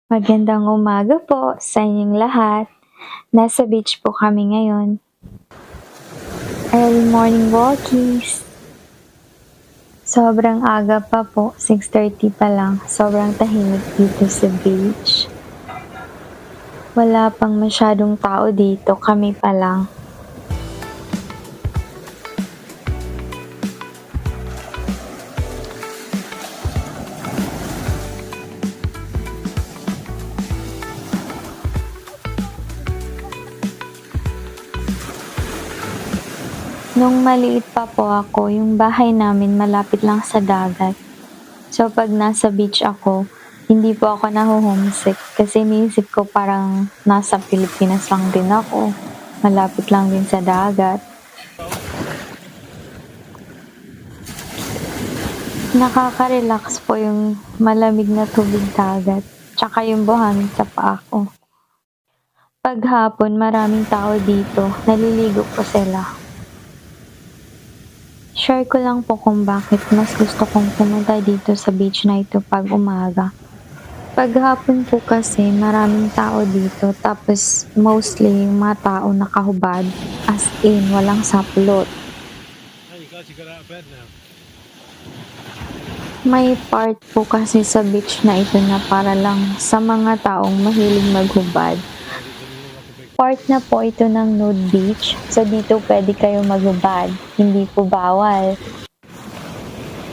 Magandang umaga po sa inyong lahat. Nasa beach po kami ngayon. Early morning walkies. Sobrang aga pa po, 6:30 pa lang. Sobrang tahimik dito sa beach. Wala pang masyadong tao dito, kami pa lang. Nung maliit pa po ako, yung bahay namin malapit lang sa dagat. So pag nasa beach ako, hindi po ako naho-homesick kasi iniisip ko parang nasa Pilipinas lang din ako. Malapit lang din sa dagat. Nakaka-relax po yung malamig na tubig dagat, tsaka yung buhangin sa paa ko. Pag hapon, maraming tao dito, naliligo po sila. Share ko lang po kung bakit mas gusto kong pumunta dito sa beach na ito pag umaga. Pag hapon po kasi maraming tao dito, tapos mostly yung mga tao nakahubad, as in walang saplot. Hey, you guys, you got out of bed now. May part po kasi sa beach na ito na para lang sa mga taong mahilig maghubad. Part na po ito ng nude beach, so dito pwede kayo maghubad, hindi po bawal.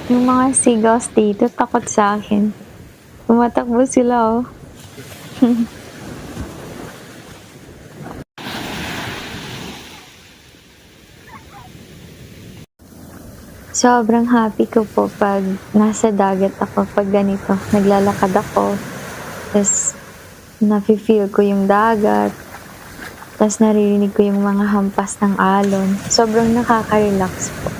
Yung mga seagulls dito takot sa akin. Tumatakbo sila oh. Sobrang happy ko po pag nasa dagat ako, pag ganito, naglalakad ako, tas nafe-feel ko yung dagat, tas naririnig ko yung mga hampas ng alon. Sobrang nakaka-relax po.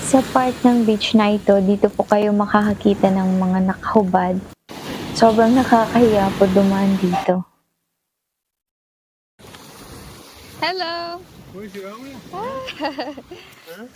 Sa part ng beach na ito, dito po kayo makakakita ng mga nakahubad. Sobrang nakakahiya po dumaan dito. Hello. Where's your owner? Huh?